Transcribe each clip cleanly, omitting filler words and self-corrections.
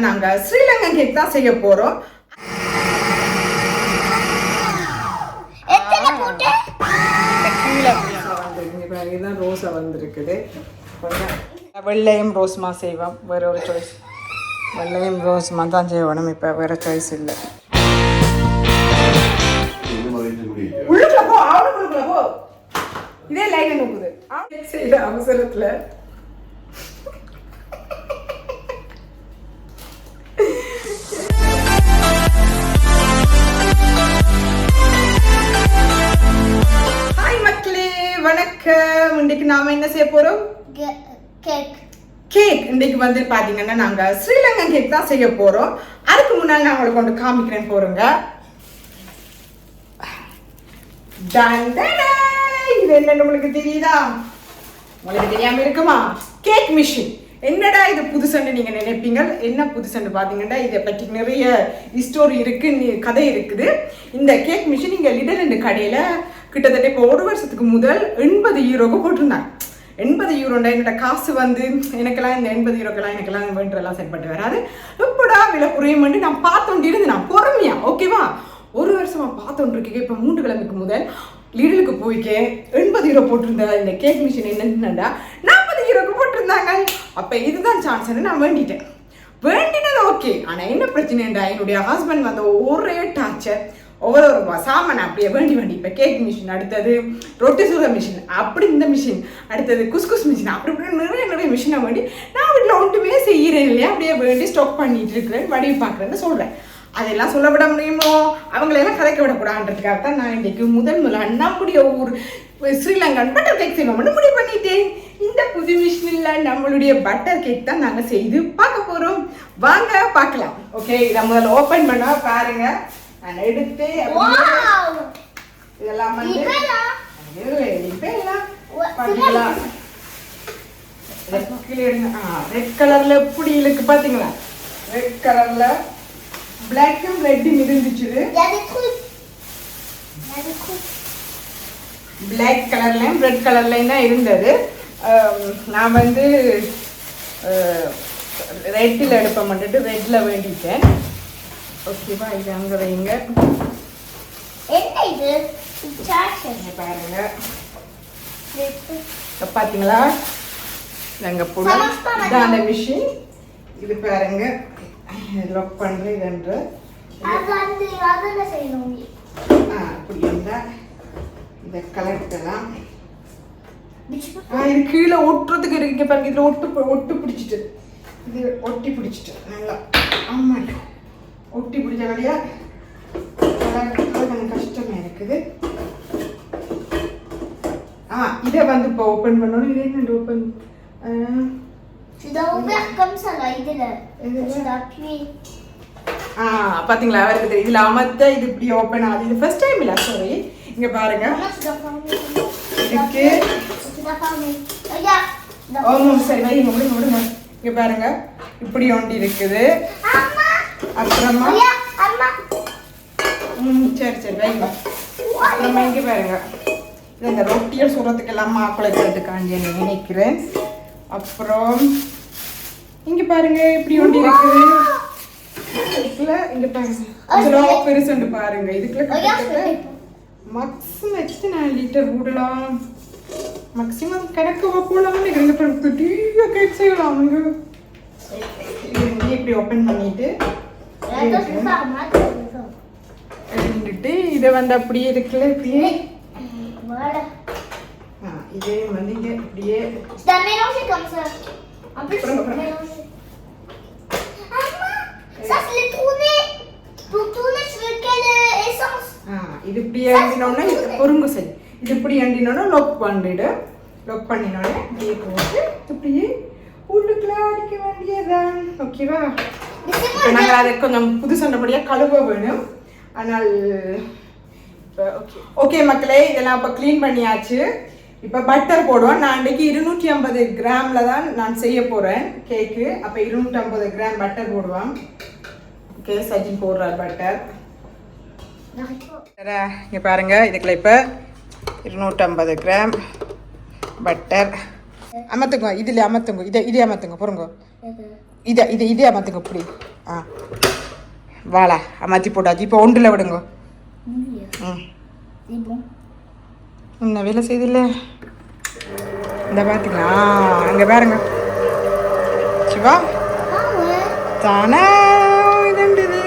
நாங்க ஸ்ரீலங்கன் கேக் தான் செய்ய போறோம். இதுதான் ரோஸா வந்திருக்குது. வெள்ளையும் ரோஸ்மா செய்வோம். வேற ஒரு சாய்ஸ் வெள்ளையும் ரோஸ்மா தான் செய்யணும். இப்போ வேற சாய்ஸ் இல்லை. உள்ளுக்குள்ள போ, ஆளுக்குள்ள போ. இதே லைன் நோக்குது செய்யற அவசரத்துல. ஹாய் மக்களே, வணக்கம். இன்னைக்கு நாம என்ன செய்ய போறோம்? கேக். இன்னைக்கு வந்து பாத்தீங்கன்னா நாங்க ஸ்ரீலங்கன் கேக் தான் செய்ய போறோம். அதுக்கு முன்னாடி நான் உங்களுக்கு கொண்டு காமிக்கிறேன் போறோங்க. இது என்ன உங்களுக்கு தெரியுதா? உங்களுக்கு தெரியாம இருக்குமா? Cake machine. என்னடா இது புதுசுன்னு நீங்க நினைப்பீங்க. என்ன புதுசுன்னு பாத்தீங்கன்னா இதை பற்றி நிறைய ஸ்டோரி இருக்கு, கதை இருக்குது. இந்த கேக் மிஷின் இங்க லிடல் கடையில கிட்டத்தட்ட இப்போ ஒரு வருஷத்துக்கு முதல் 80 யூரோக்கு போட்டிருந்தாங்க. 80 யூரோண்டா என்னோட காசு வந்து எனக்கெல்லாம் இந்த 80 யூரோக்கெல்லாம் எனக்கெல்லாம் வேண்டெல்லாம் சரிப்பட்டு வராது. எப்படா விலை குறையுமென்று நான் பார்த்தோண்டு இருந்து நான் பொறுமையா ஓகேவா ஒரு வருஷமா பார்த்தோன்னு இருக்கேன். இப்போ 3 கிழமைக்கு முதல் லீடலுக்கு போய்க்கேன் 80 யூரோ போட்டிருந்த இந்த கேக் மிஷின் என்னன்னா 40 யூரோக்கு போட்டிருந்தாங்க. அப்போ இதுதான் சான்ஸ்ன்னு நான் வேண்டிட்டேன். வேண்டினது ஓகே. ஆனால் என்ன பிரச்சனைண்டா, என்னுடைய ஹஸ்பண்ட் வந்து ஒரே டார்ச்சர். ஒவ்வொரு சாமான் அப்படியே வேண்டி இப்போ கேக் மிஷின், அடுத்தது ரொட்டி சுடுற மிஷின், அப்படி இந்த மிஷின், அடுத்தது குஸ்குஸ் மிஷின், அப்படி இப்படி நிறைய மிஷினை வேண்டி நான் வீட்டில் ஒன்றுமே செய்கிறேன் இல்லையா, அப்படியே வேண்டி ஸ்டாக் பண்ணிட்டு இருக்கிறேன், வடிவு பார்க்குறேன்னு சொல்கிறேன். அதெல்லாம் சொல்ல விட முடியுமோ, அவங்களெல்லாம் கலைக்க விடக்கூடாதுன்றதுக்காக தான் நான் இன்றைக்கு முதல்ல நம்முடைய ஊர் ஸ்ரீலங்கன் பட்டர் கேக் செய்வோம்னு முடிவு பண்ணிட்டேன். இந்த புது மிஷினில் நம்மளுடைய பட்டர் கேக் தான் நாங்கள் செய்து பார்க்க போகிறோம். வாங்க பார்க்கலாம். ஓகே, இதை முதல்ல ஓப்பன் பண்ண பாருங்க. நான் எடுத்து இதெல்லாம் வந்து பார்த்தீங்களா, ரெட் கலர்ல எப்படி இருக்கு பார்த்தீங்களா? ரெட் கலர்ல பிளாக்கும் ரெட்டும் இருந்துச்சு. பிளாக் கலர்லையும் ரெட் கலர்லையும் தான் இருந்தது. நான் வந்து ரெட்டில் எடுப்ப மாட்டேட்டு ரெட்டில் வேண்டிட்டேன். ஓகேவா, இது அங்கே வைங்க. பாருங்க பார்த்தீங்களா, அங்கே போடுவோம். இதுதான் அந்த மிஷின். இது பாருங்க, லாக் பண்ணுறதுன்ற அப்படி இருந்தால் இதை கலெக்டெல்லாம் இது கீழே ஒட்டுறதுக்கு இருக்கு பாருங்க. இதில் ஒட்டு பிடிச்சிட்டு, இது ஒட்டி பிடிச்சிட்டு நல்லா. ஆமாம், ஒட்டி பிடிச்ச வழியா கொஞ்சம் கஷ்டமா இருக்குது. இதை வந்து இப்போ ஓப்பன் பண்ணணும். இது என்ன ஓப்பன்? பாத்தீங்களா, அவருக்கு தெரியும். இதுல அமர்த்த இது இப்படி ஓப்பன் ஆகுது. இது ஃபர்ஸ்ட் டைம் இல்ல, சாரி. இங்க பாருங்க, இதுக்கு ஓமம் சரி வை முடிங்க. இங்க பாருங்க, இப்படி ஒண்டி இருக்குது. அப்புறமா சரி வைங்க. அப்புறமா இங்க பாருங்க, இந்த ரொட்டியை சுடுறதுக்கு எல்லாம் மாக்குழைக்கிறதுக்காண்டி நினைக்கிறேன். அப்புறம் இங்க பாருங்க, இப்படி ஒண்டி இருக்குது. இதுக்குள்ள இங்க பாருங்க, இதுல பெருசுண்டு பாருங்க. இதுக்குள்ள மேக்ஸிமம் 9 லிட்டர் விடலாம். மேக்ஸிமம் கணக்கு போடலாம். கேக் செய்யலாம். இப்படி ஓப்பன் பண்ணிட்டு இதை வந்து அப்படியே இருக்குல்ல, இப்படியே இதே வந்து இங்க இப்படியே இது இப்படி அண்டினோன்னா பொறுங்க சரி. இது இப்படி அண்டினோன்னா லாக் பண்ணினோடனே இப்படியே போட்டு இப்படியே உள்ளுக்குள்ள அடிக்க வேண்டியதான். ஓகேவா, நாங்கள் அதை கொஞ்சம் புது சொன்னபடியாக கழுவ வேணும். ஆனால் ஓகே மக்களே, இதெல்லாம் இப்போ க்ளீன் பண்ணியாச்சு. இப்போ பட்டர் போடுவோம். நான் இன்றைக்கி 250 கிராமில் தான் நான் செய்ய போகிறேன் கேக்கு. அப்போ 250 கிராம் பட்டர் போடுவேன். ஓகே, சஜின் போடுறார் பட்டர். இங்கே பாருங்க, இதுக்குள்ள இப்போ 250 கிராம் பட்டர் அமர்த்துங்க. இதில் அமர்த்துங்க, இதை அமர்த்துங்க. போருங்க, இதே அமர்த்துங்க இப்படி. ஆ வாழை அமர்த்தி போட்டாச்சு. இப்போ ஒன்றில் விடுங்க. ம் என்ன வேலை செய்தில்ல இந்த பார்த்துங்களா? அங்கே பாருங்க சிவா தானே இதுண்டுது.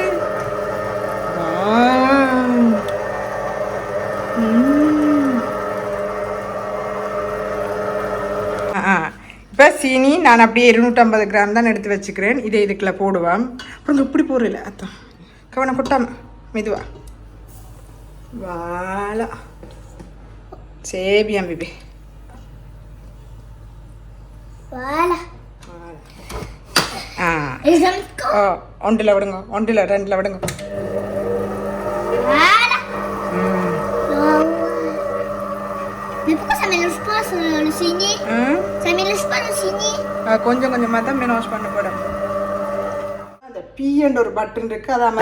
இப்போ சீனி நான் அப்படியே 250 கிராம் தான் எடுத்து வச்சுக்கிறேன். இதை இதுக்குள்ள போடுவேன். அப்புறம் இப்படி போடல அத்தான் கவனம் கொட்டாம மெதுவா வாழை சேபியம் பிபி ஒன்றில் விடுங்க, ஒன்றில் 2ல் விடுங்க. கொஞ்சம் கொஞ்சமாக தான் மீன் வாஷ் பண்ண போகிறேன். அந்த பீன்ற ஒரு பட்டன் இருக்கு, அதான்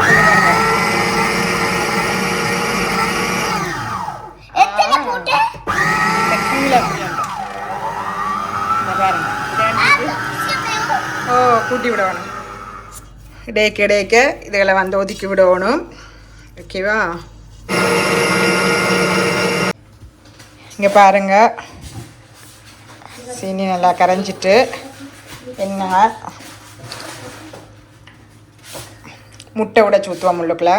கூட்டி விடணும். இடைக்க இதுகளை வந்து ஒதுக்கி விடணும். ஓகேவா? இங்கே பாருங்க சீனி நல்லா கரைஞ்சிட்டு என்ன முட்டை உடைச்சி ஊற்றுவோம் உள்ளுக்குள்ள.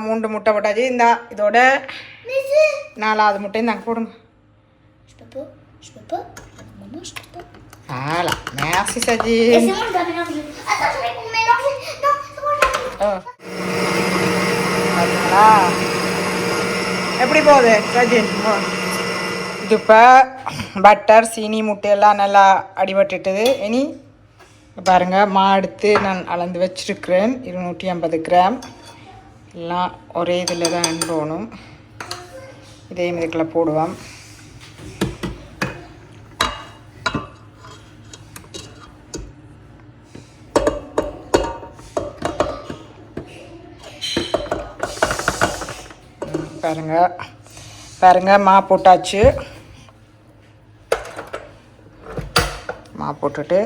3 முட்டை போட்டாச்சு. இந்த இதோட 4வது முட்டையும் நாங்கள் போடுங்க. Voilà, merci Sadi. Et c'est moi qui dois mélanger. Attends, je vais pour mélanger. Non, c'est moi qui dois. எப்படி போகுது சஜின்? இது இப்போ பட்டர் சீனி முட்டையெல்லாம் நல்லா அடிபட்டுட்டுது. இனி பாருங்கள் மா எடுத்து நான் அளந்து வச்சுருக்கிறேன் 250 கிராம். எல்லாம் ஒரே இதில் தான் அனுப்பணும். இதே இதுக்குள்ள போடுவோம். பாருங்க மா போட்டாச்சு. மா போட்டுட்டு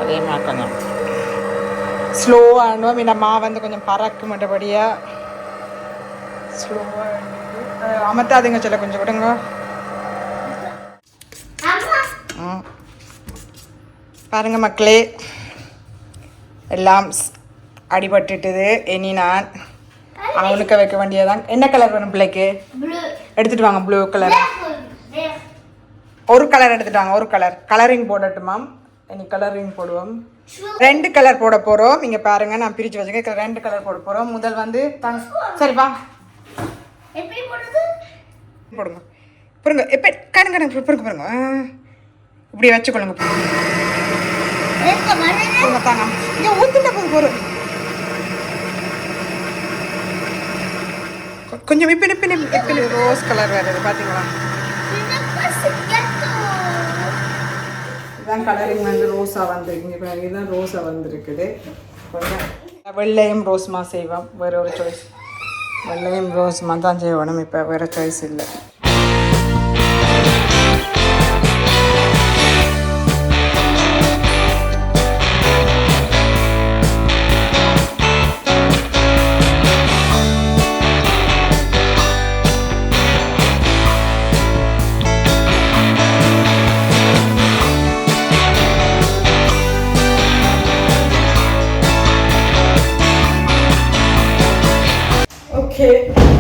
அதே மாதிரி கொஞ்சம் ஸ்லோவாக ஆடணும். இந்த மா வந்து கொஞ்சம் பறக்கு மற்றபடியாக ஸ்லோவாக அமர்த்தாதுங்க. சொல்ல கொஞ்சம் விடுங்க. பாருங்க மக்களே எல்லாம் அடிபட்டுட்டுது. இனி நான் அவனுக்கு வைக்க வேண்டியதான். என்ன கலர் வேணும் பிள்ளைக்கு? எடுத்துட்டு வாங்க. ப்ளூ கலர் ஒரு கலர் எடுத்துட்டு வாங்க. ஒரு கலரிங் போடட்டுமாம். இனி கலரிங் போடுவோம். 2 கலர் போட போகிறோம். இங்கே பாருங்க நான் பிரித்து வச்சுக்க 2 கலர் போட போகிறோம். முதல் வந்து சரிப்பா போடுங்க. பாருங்க எப்போ கணக்கு பாருங்க பாருங்க இப்படி வச்சுக்கொள்ளுங்க. தாங்க இங்கே ஊற்றுட்ட போது போகிறோம். கொஞ்சம் இப்போ ரோஸ் கலர் வேறு பார்த்தீங்களா? இதுதான் கலரிங் வந்து ரோஸாக வந்துருக்கு. இதுதான் ரோஸாக வந்துருக்குது. கொஞ்சம் வெள்ளையும் ரோஸ்மா செய்வோம். வேறு ஒரு சாய்ஸ் வெள்ளையும் ரோஸ்மா தான் செய்யணும். இப்போ வேறு சாய்ஸ் இல்லை.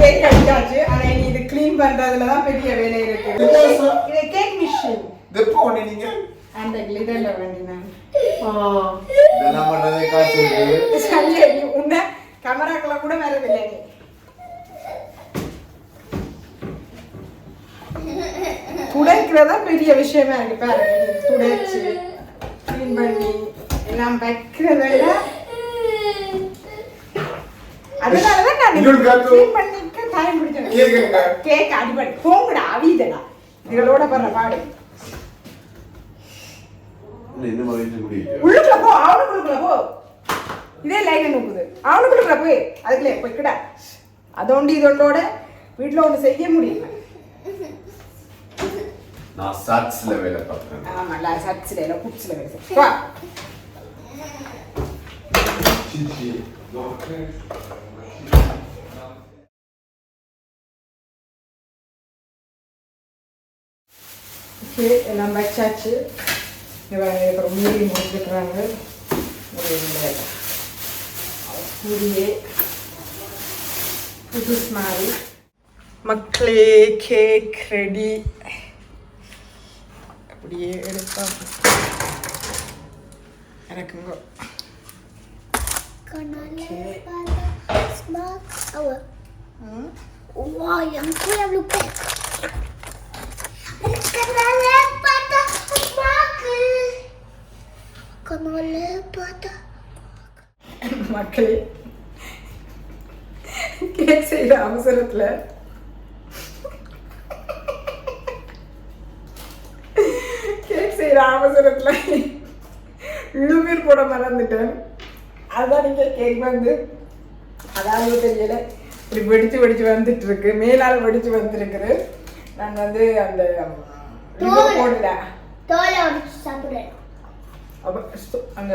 கேக் அடிச்சாச்சு. ஆனா இது க்ளீன் பண்றதுல தான் பெரிய வேலை இருக்கு. இது கேக் மிஷின் வெப்போ நீங்க அந்த கிளிடர்ல வேண்டினா இதெல்லாம் பண்றதே காசு இருக்கு. சரி உன்ன கேமராக்குள்ள கூட வரவில்லை நீ. துடைக்கிறதா பெரிய விஷயமா இருக்கு. பாருங்க துடைச்சு க்ளீன் பண்ணி எல்லாம் வைக்கிறதுல அதனாலதான் நான் க்ளீன் பண்ணிட்டு டைம் பிடிச்சேன். கேக் அடிபடி போங்கடா அவிதடா இதோட பண்ற பாடு. உள்ளுக்குள்ள போ, அவனுக்குள்ள போ. இதே லைன் நோக்குது. அவனுக்குள்ள போய் அதுக்குள்ளே போய்க்கிடா. அதோண்டு இதோண்டோட வீட்டில் ஒன்று செய்ய முடியல. நான் சட்ஸ்ல வேலை பார்க்குறேன். ஆமாம் சட்ஸில் இல்லை குட்ஸில் வேலை வா ஓகே எல்லாம் வச்சாச்சு அப்புறம் மீறி முடிச்சுருக்குறாங்க புதிய புதுசு மாதிரி மக்களே கேக் ரெடி அப்படியே எடுப்பா இறக்குங்க Wow, yang tu yang lupa. மக்களே கேக் செய்கிற அவசரத்தில் இழுமீர் போட மறந்துட்டேன். அதுதான் நீங்கள் கேக் வந்து அதாவது தெரியல இப்படி வெடிச்சு வந்துட்டு இருக்கு, மேலால வெடிச்சு வந்துருக்குது. நான் வந்து அந்த போடல அந்த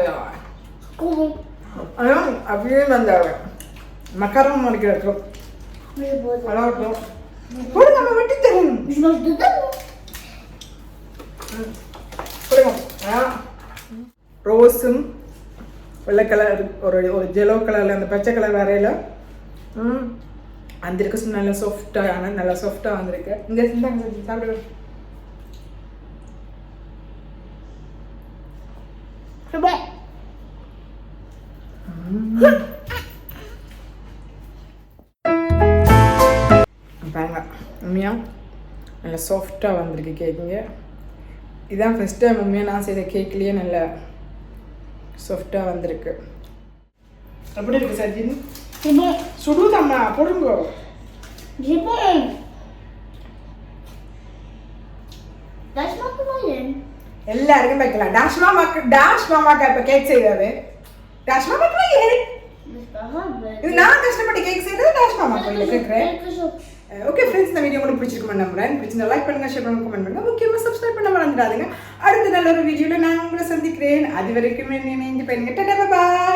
அப்படியே அந்த மக்காரம் மணிக்கு நம்ம வெட்டி தரணும். ரோஸும் வெள்ளை கலர் ஒரு ஜெலோ கலரில் அந்த பச்சை கலர் வரையில வந்திருக்கு. நல்லா சாஃப்டாக நல்லா சாஃப்டாக வந்திருக்கு. இந்த சாப்பிடுங்க. பாருங்க உண்மையாக நல்லா சாஃப்டாக வந்திருக்கு கேக்குங்க. இதான் ஃபஸ்ட் டைம் உண்மையாக நான் செய்த கேக்லேயே நல்லா சாஃப்டாக வந்திருக்கு. எப்படி இருக்கு சஜின்? சுடுதம்மா போடுங்க. எல்லாருக்கும் வைக்கலாம். டாஷ் மாமாக்கா இப்போ கேக் செய்தாரு. டாஷ் மாமாக்கு இது நான் கஷ்டப்பட்டு கேக் செய்தது டாஷ் மாமாக்கு இல்லை கேட்குறேன். ஓகே ஃப்ரெண்ட்ஸ், இந்த வீடியோ உங்களுக்கு பிடிச்சிருக்குமே நம்புறேன். பிடிச்சிருந்தா லைக் பண்ணுங்க, ஷேர் பண்ணுங்க, கமெண்ட் பண்ணுங்க. முக்கியமாக சப்ஸ்கிரைப் பண்ண மறந்துடாதீங்க. அடுத்த நல்ல ஒரு வீடியோவில் நான் உங்களை சந்திக்கிறேன். அது வரைக்கும் என்ன பாய்.